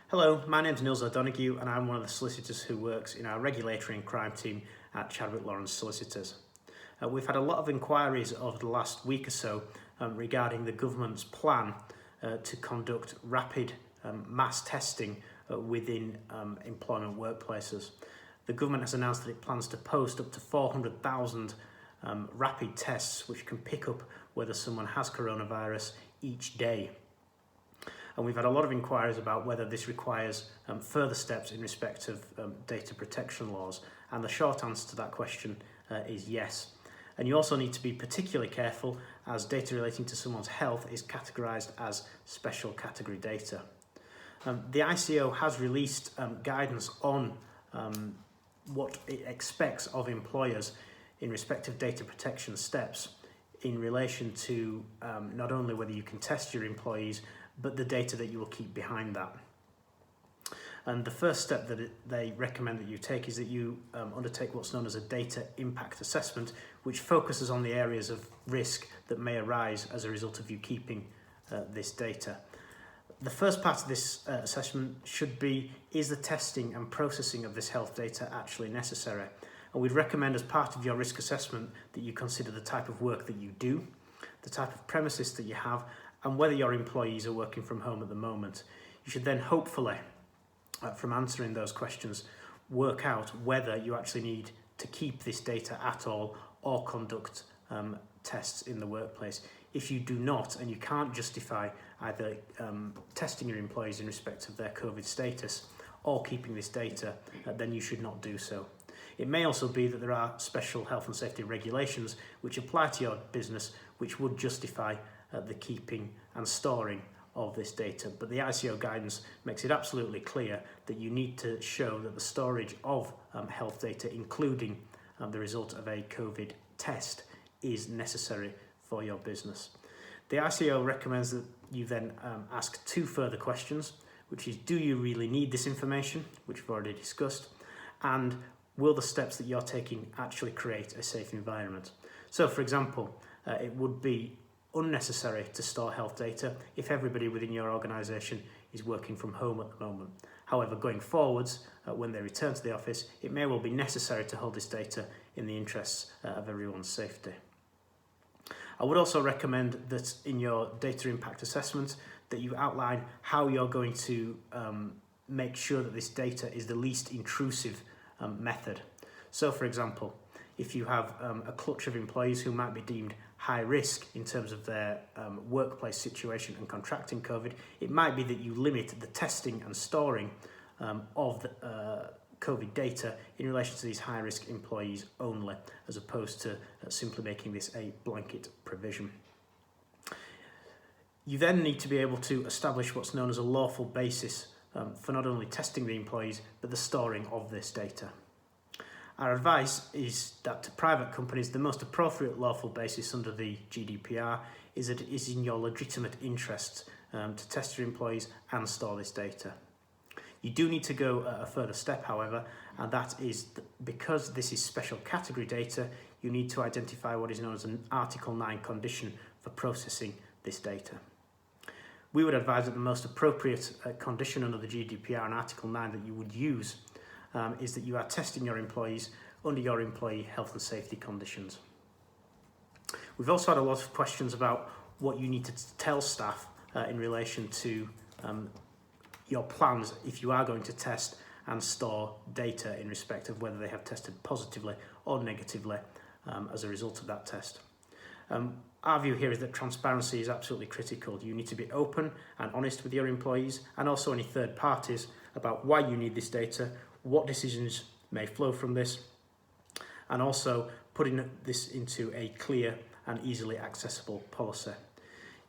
Hello, my name's Nils O'Donoghue and I'm one of the solicitors who works in our regulatory and crime team at Chadwick Lawrence Solicitors. We've had a lot of inquiries over the last week or so regarding the government's plan to conduct rapid mass testing within employment workplaces. The government has announced that it plans to post up to 400,000 rapid tests which can pick up whether someone has coronavirus each day. And we've had a lot of inquiries about whether this requires further steps in respect of data protection laws. And the short answer to that question is yes. And you also need to be particularly careful as data relating to someone's health is categorised as special category data. The ICO has released guidance on what it expects of employers in respect of data protection steps in relation to not only whether you can test your employees, but the data that you will keep behind that. And the first step that they recommend that you take is that you undertake what's known as a data impact assessment, which focuses on the areas of risk that may arise as a result of you keeping this data. The first part of this assessment should be, is the testing and processing of this health data actually necessary? And we'd recommend as part of your risk assessment that you consider the type of work that you do, the type of premises that you have, and whether your employees are working from home at the moment. You should then hopefully, from answering those questions, work out whether you actually need to keep this data at all or conduct tests in the workplace. If you do not, and you can't justify either testing your employees in respect of their COVID status or keeping this data, then you should not do so. It may also be that there are special health and safety regulations which apply to your business which would justify the keeping and storing of this data. But the ICO guidance makes it absolutely clear that you need to show that the storage of health data, including the result of a COVID test, is necessary for your business. The ICO recommends that you then ask two further questions, which is, do you really need this information, which we've already discussed, and will the steps that you're taking actually create a safe environment? So, for example, it would be unnecessary to store health data if everybody within your organisation is working from home at the moment. However, going forwards, when they return to the office, it may well be necessary to hold this data in the interests of everyone's safety. I would also recommend that in your data impact assessment that you outline how you're going to make sure that this data is the least intrusive method. So, for example, if you have a clutch of employees who might be deemed high risk in terms of their workplace situation and contracting COVID, it might be that you limit the testing and storing of the COVID data in relation to these high risk employees only, as opposed to simply making this a blanket provision. You then need to be able to establish what's known as a lawful basis for not only testing the employees, but the storing of this data. Our advice is that to private companies, the most appropriate lawful basis under the GDPR is that it is in your legitimate interests to test your employees and store this data. You do need to go a further step, however, and that is because this is special category data, you need to identify what is known as an Article 9 condition for processing this data. We would advise that the most appropriate condition under the GDPR and Article 9 that you would use is that you are testing your employees under your employee health and safety conditions. We've also had a lot of questions about what you need to tell staff in relation to your plans if you are going to test and store data in respect of whether they have tested positively or negatively as a result of that test. Our view here is that transparency is absolutely critical. You need to be open and honest with your employees and also any third parties about why you need this data, what decisions may flow from this, and also putting this into a clear and easily accessible policy.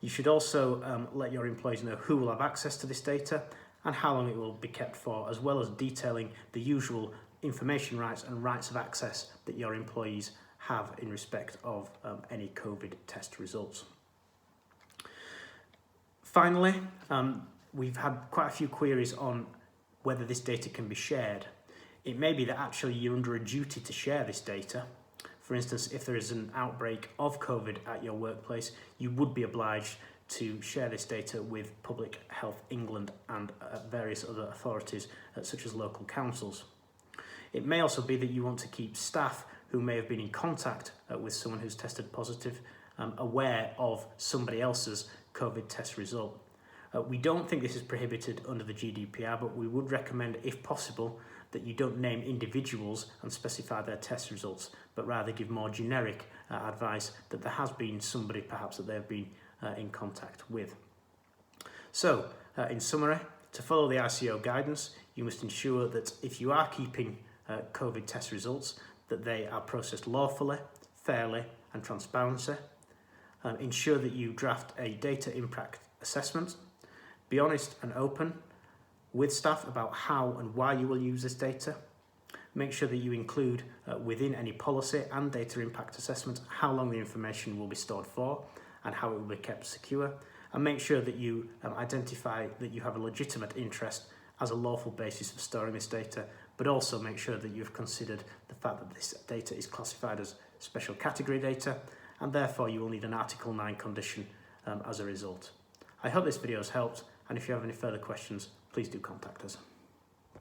You should also let your employees know who will have access to this data and how long it will be kept for, as well as detailing the usual information rights and rights of access that your employees have in respect of any COVID test results. Finally, we've had quite a few queries on whether this data can be shared. It may be that actually you're under a duty to share this data. For instance, if there is an outbreak of COVID at your workplace, you would be obliged to share this data with Public Health England and various other authorities such as local councils. It may also be that you want to keep staff who may have been in contact with someone who's tested positive aware of somebody else's COVID test result. We don't think this is prohibited under the GDPR, but we would recommend, if possible, that you don't name individuals and specify their test results, but rather give more generic advice that there has been somebody perhaps that they've been in contact with. So, in summary, to follow the ICO guidance, you must ensure that if you are keeping COVID test results, that they are processed lawfully, fairly and transparently. Ensure that you draft a data impact assessment. Be honest and open with staff about how and why you will use this data. Make sure that you include within any policy and data impact assessment how long the information will be stored for and how it will be kept secure. And make sure that you identify that you have a legitimate interest as a lawful basis for storing this data, but also make sure that you've considered the fact that this data is classified as special category data, and therefore you will need an Article 9 condition as a result. I hope this video has helped, and if you have any further questions, please do contact us.